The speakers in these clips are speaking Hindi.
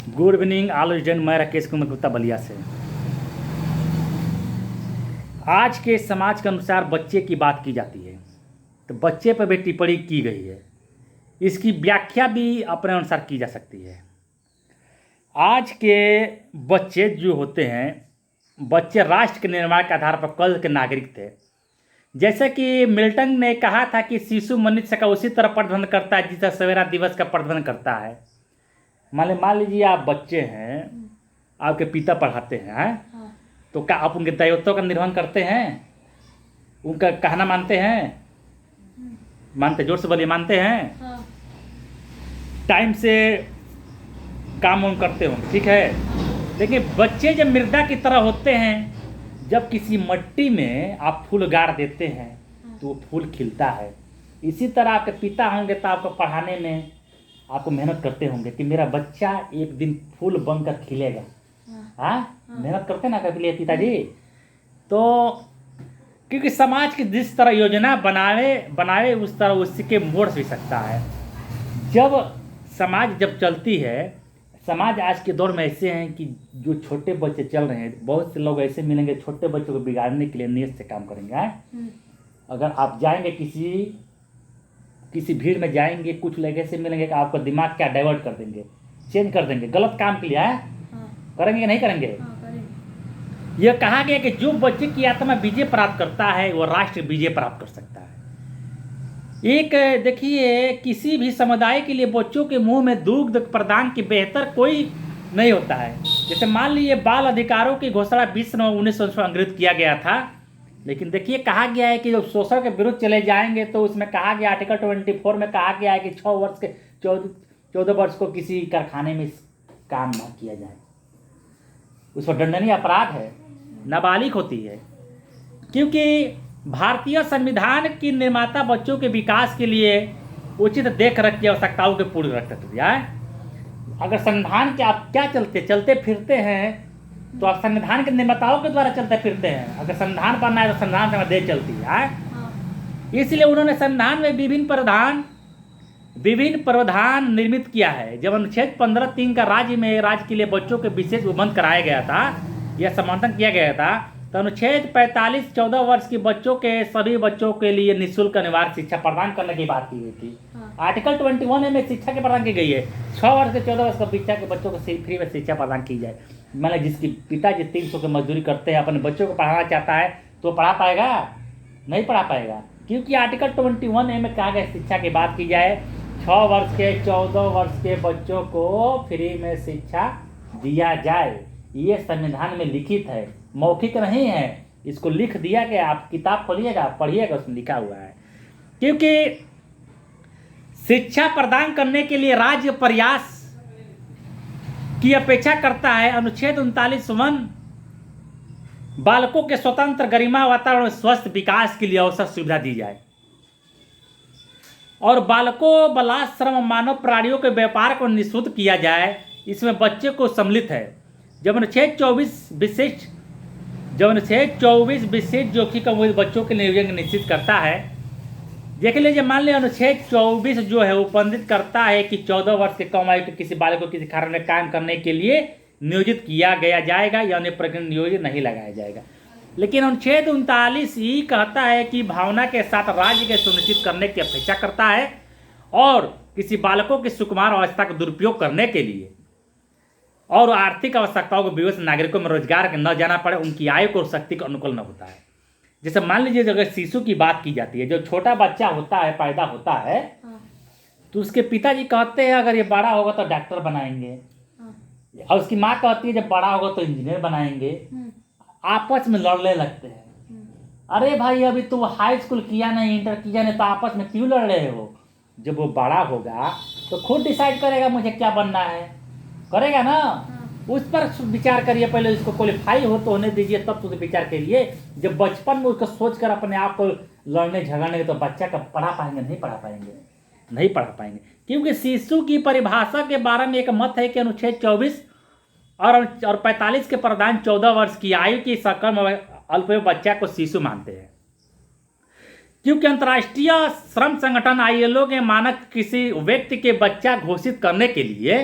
गुड इवनिंग ऑल स्टूडेंट, मैं राकेश कुमार गुप्ता बलिया से। आज के समाज के अनुसार बच्चे की बात की जाती है तो बच्चे पर भी टिप्पणी की गई है। इसकी व्याख्या भी अपने अनुसार की जा सकती है। आज के बच्चे जो होते हैं, बच्चे राष्ट्र के निर्माण के आधार पर कल के नागरिक थे। जैसे कि मिल्टन ने कहा था कि शिशु मनुष्य का उसी तरह प्रबंधन करता है जिस सवेरा दिवस का प्रबंधन करता है। मान लीजिए आप बच्चे हैं, आपके पिता पढ़ाते हैं, हाँ? तो क्या आप उनके दायित्वों का निर्वहन करते हैं? उनका कहना मानते हैं? मानते? जोर से बोलिए, मानते हैं? हाँ। टाइम से काम उन करते हो, ठीक है। लेकिन बच्चे जब मृदा की तरह होते हैं, जब किसी मट्टी में आप फूल गाड़ देते हैं तो वो फूल खिलता है। इसी तरह आपके पिता होंगे तो आपको पढ़ाने में आपको मेहनत करते होंगे कि मेरा बच्चा एक दिन फूल बनकर खिलेगा। हाँ, मेहनत करते ना कभी पिताजी। तो क्योंकि समाज की जिस तरह योजना बनाए उस तरह उसके मोड़ भी सकता है। जब समाज चलती है, समाज आज के दौर में ऐसे हैं कि जो छोटे बच्चे चल रहे हैं, बहुत से लोग ऐसे मिलेंगे छोटे बच्चों को बिगाड़ने के लिए नियत से काम करेंगे। अगर आप जाएंगे किसी भीड़ में जाएंगे, कुछ लोग ऐसे मिलेंगे कि आपका दिमाग क्या डाइवर्ट कर देंगे, चेंज कर देंगे गलत काम के लिए। है करेंगे कि नहीं करेंगे? करेंगे। यह कहा गया कि जो बच्चे की आत्मा विजय प्राप्त करता है वो राष्ट्र विजय प्राप्त कर सकता है। एक देखिए, किसी भी समुदाय के लिए बच्चों के मुंह में दुग्ध प्रदान की बेहतर कोई नहीं होता है। जैसे मान लीजिए बाल अधिकारों की घोषणा 20 नवंबर 1900 में अंग्रेज किया गया था। लेकिन देखिए कहा गया है कि जब शोषण के विरुद्ध चले जाएंगे तो उसमें कहा गया, आर्टिकल 24 में कहा गया है कि 6 वर्ष के 14 वर्ष को किसी कारखाने में काम ना किया जाए। उस पर दंडनीय अपराध है, नाबालिग होती है। क्योंकि भारतीय संविधान की निर्माता बच्चों के विकास के लिए उचित देख रेख की आवश्यकताओं के पूर्ण करती है। अगर संविधान के आप क्या चलते फिरते हैं तो आप संविधान के निर्माताओं के द्वारा चलते फिरते हैं। अगर संविधान बनना है तो संविधान से देश चलती है। इसलिए उन्होंने संविधान में विभिन्न प्रावधान निर्मित किया है। जब अनुच्छेद 15(3) का राज्य के लिए बच्चों के विशेष उपबंध कराया गया था या समर्थन किया गया था, तो अनुच्छेद 45 14 वर्ष के बच्चों के सभी बच्चों के लिए निःशुल्क अनिवार्य शिक्षा प्रदान करने की बात की गई थी। आर्टिकल 21 में शिक्षा की प्रदान की गई है। 6 वर्ष से 14 वर्ष के बच्चों को फ्री में शिक्षा प्रदान की जाए। मतलब जिसकी पिताजी 300 की मजदूरी करते हैं, अपने बच्चों को पढ़ाना चाहता है तो पढ़ा पाएगा? नहीं पढ़ा पाएगा, क्योंकि आर्टिकल 21 में कहा गया शिक्षा की बात की जाए। 6 वर्ष के 14 वर्ष के बच्चों को फ्री में शिक्षा दिया जाए। ये संविधान में लिखित है, मौखिक नहीं है। इसको लिख दिया गया, आप किताब खोलिएगा पढ़िएगा, उसमें लिखा हुआ है। क्योंकि शिक्षा प्रदान करने के लिए राज्य प्रयास की अपेक्षा करता है। अनुच्छेद 39(1) बालकों के स्वतंत्र गरिमा वातावरण स्वस्थ विकास के लिए अवसर सुविधा दी जाए और बालकों बलात्श्रम मानव प्राणियों के व्यापार को निषिद्ध किया जाए। इसमें बच्चे को सम्मिलित है। जब अनुच्छेद 24 विशिष्ट जोखिम का बच्चों के नियोजन निश्चित करता है। देख लीजिए, मान लीजिए अनुच्छेद 24 जो है वो उपबंधित करता है कि 14 वर्ष के कम आयु के किसी बालक को किसी कार्य में काम करने के लिए नियोजित किया गया जाएगा या अन्य प्रकार नियोजित नहीं लगाया जाएगा। लेकिन अनुच्छेद 39 कहता है कि भावना के साथ राज्य के सुनिश्चित करने की अपेक्षा करता है और किसी बालकों की सुकुमार अवस्था का दुरुपयोग करने के लिए और आर्थिक आवश्यकताओं को विवश नागरिकों में रोजगार के न जाना पड़े, उनकी आयु को शक्ति को अनुकूल न होता है। जैसे मान लीजिए अगर शिशु की बात की जाती है, जो छोटा बच्चा होता है, पैदा होता है, तो उसके पिताजी कहते हैं अगर ये बड़ा होगा तो डॉक्टर बनाएंगे, और उसकी माँ कहती है जब बड़ा होगा तो इंजीनियर बनाएंगे। आपस में लड़ने लगते हैं। अरे भाई अभी तू हाई स्कूल किया नहीं, इंटर किया नहीं, तो आपस में क्यों लड़ रहे हो? जब वो बड़ा होगा तो खुद डिसाइड करेगा मुझे क्या बनना है, करेगा ना। उस पर विचार करिए, पहले इसको क्वालिफाई हो तो होने दीजिए, तब तो विचार करिए। जब बचपन में उसको सोचकर अपने आप को लड़ने झगड़ने तो बच्चा का पढ़ा पाएंगे? नहीं पढ़ा पाएंगे। क्योंकि शिशु की परिभाषा के बारे में एक मत है कि अनुच्छेद 24 और 45 के प्रावधान 14 वर्ष की आयु की सकल अल्पवयस्क बच्चा को शिशु मानते हैं। क्योंकि अंतर्राष्ट्रीय श्रम संगठन ILO के मानक किसी व्यक्ति के बच्चा घोषित करने के लिए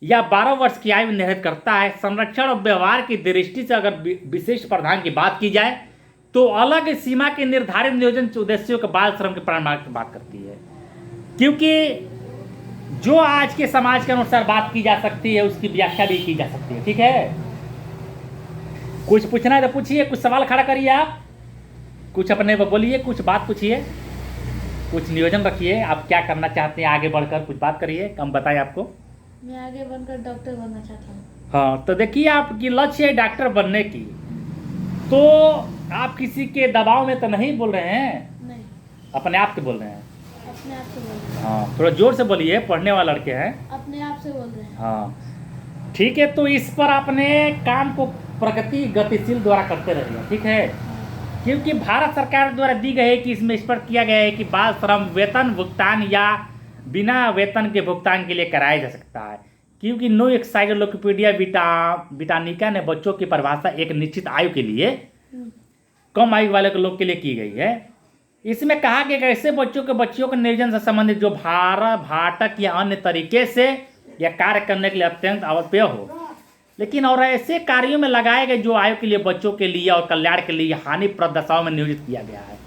या 12 वर्ष की आयु निर्धारित करता है। संरक्षण और व्यवहार की दृष्टि से अगर विशिष्ट प्रावधान की बात की जाए तो अलग सीमा के निर्धारित नियोजन उद्देश्यों के बाल श्रम के प्रावधान की बात करती है, क्योंकि जो आज के समाज के अनुसार बात की जा सकती है उसकी व्याख्या भी की जा सकती है। ठीक है, कुछ पूछना है तो पूछिए, कुछ सवाल खड़ा करिए, आप कुछ अपने बोलिए, कुछ बात पूछिए, कुछ नियोजन रखिए, आप क्या करना चाहते हैं आगे बढ़कर, कुछ बात करिए, हम बताएं आपको। मैं आगे बनकर डॉक्टर बनना चाहता हूँ। हाँ, तो देखिए आपकी लक्ष्य है डॉक्टर बनने की, तो आप किसी के दबाव में तो नहीं बोल रहे हैं? नहीं, अपने आप से बोल रहे हैं? अपने आप से बोल रहे हैं। हाँ, थोड़ा जोर से बोलिए, पढ़ने वाले लड़के हैं। अपने आप से बोल रहे हैं। हाँ ठीक है, तो इस पर अपने काम को प्रगति गतिशील द्वारा करते रहिए। ठीक है, क्योंकि भारत सरकार द्वारा दी गई है कि इसमें इस पर किया गया है कि बाल श्रम वेतन भुगतान या बिना वेतन के भुगतान के लिए कराया जा सकता है, क्योंकि नो एक्साइक्लोपीडिया ब्रिटानिका ने बच्चों की परिभाषा एक निश्चित आयु के लिए कम आयु वाले लोग के लिए की गई है। इसमें कहा गया कि ऐसे बच्चियों के नियोजन से संबंधित जो भाटक या अन्य तरीके से या कार्य करने के लिए अत्यंत अवश्य हो, लेकिन और ऐसे कार्यों में लगाए गए जो आयु के लिए बच्चों के लिए और कल्याण के लिए हानिप्रद दशाओं में नियोजित किया गया है।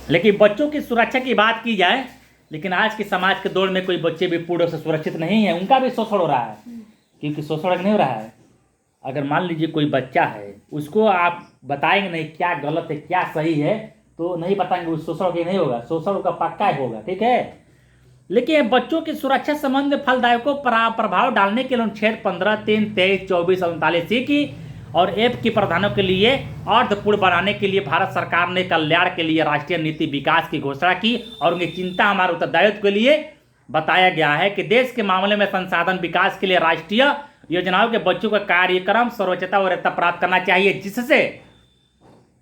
लेकिन बच्चों की सुरक्षा की बात की जाए, लेकिन आज के समाज के दौर में कोई बच्चे भी पूर्ण से सुरक्षित नहीं है, उनका भी शोषण हो रहा है। क्योंकि शोषण नहीं हो रहा है, अगर मान लीजिए कोई बच्चा है, उसको आप बताएंगे नहीं क्या गलत है क्या सही है, तो नहीं बताएंगे, उस शोषण के नहीं होगा, शोषण का पक्का होगा। ठीक है, लेकिन बच्चों की सुरक्षा संबंध में फलदायकों प्रभाव डालने के लिए अनुच्छेद 15, 3, 23, 24 और 39 की और एफ की प्रावधानों के लिए अर्थपूर्ण बनाने के लिए भारत सरकार ने कल्याण के लिए राष्ट्रीय नीति विकास की घोषणा की और उनकी चिंता हमारे उत्तरदायित्व के लिए बताया गया है कि देश के मामले में संसाधन विकास के लिए राष्ट्रीय योजनाओं के बच्चों का कार्यक्रम सर्वोच्चता और वरीयता प्राप्त करना चाहिए,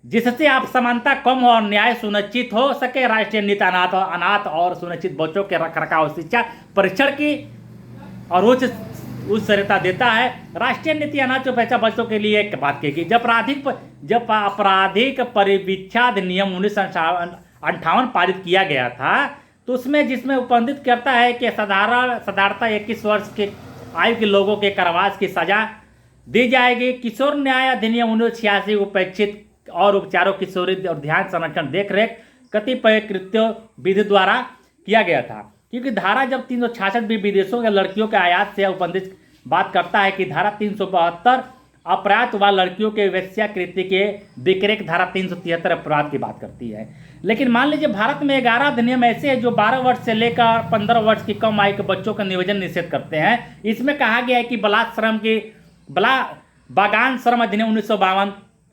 जिससे आप समानता कम हो और न्याय सुनिश्चित हो सके। राष्ट्रीय नीति अनाथ और सुनिश्चित बच्चों के रखरखाव शिक्षा परीक्षण की और उच्च वरीयता देता है। राष्ट्रीय नीति अनाथ पहचान बच्चों के लिए एक बात की जब आपराधिक परिवीक्षा अधिनियम 1958 पारित किया गया था, तो उसमें जिसमें उपबंधित करता है कि साधारणतः 21 वर्ष के आयु के लोगों के कारावास की सजा दी जाएगी। किशोर न्याय अधिनियम 1986 उपेक्षित और उपचारों किशोरी और ध्यान संरक्षण देखरेख कतिपय कृत्यों विधि द्वारा किया गया था, क्योंकि धारा जब 366 भी विदेशों के लड़कियों के आयात से उपबंधित बात करता है कि धारा 372 अपराध व लड़कियों के वेश्याकृति के विक्रेक धारा 373 अपराध की बात करती है। लेकिन मान लीजिए भारत में 11 अधिनियम ऐसे हैं जो 12 वर्ष से लेकर 15 वर्ष की कम आयु के बच्चों का नियोजन निषेध करते हैं। इसमें कहा गया है कि बागान श्रम अधिनियम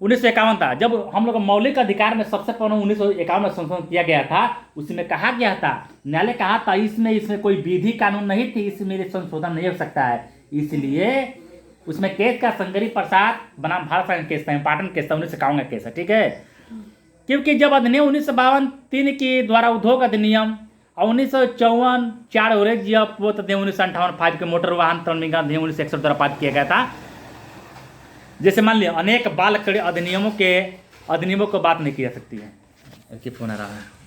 1951 था, जब हम लोग मौलिक अधिकार में सबसे पहले 1951 में संशोधन किया गया था। उसमें कहा गया था, न्यायालय कहा था इसमें कोई विधि कानून नहीं थी, इसमें संशोधन नहीं हो सकता है, इसलिए उसमें केस का संगरी प्रसाद बनाम भारत केस था, इंपॉर्टेंट केस था, 1951 का केस है। ठीक है, क्योंकि जब अधिनियम 1952 के द्वारा उद्योग अधिनियम और 1954 4 अधिनियम 1958 के मोटर वाहन अधिनियम 1961 द्वारा पारित किया गया था। जैसे मान लिया अनेक बाल अधिनियमों को बात नहीं की जा सकती है। फोन आ रहा है।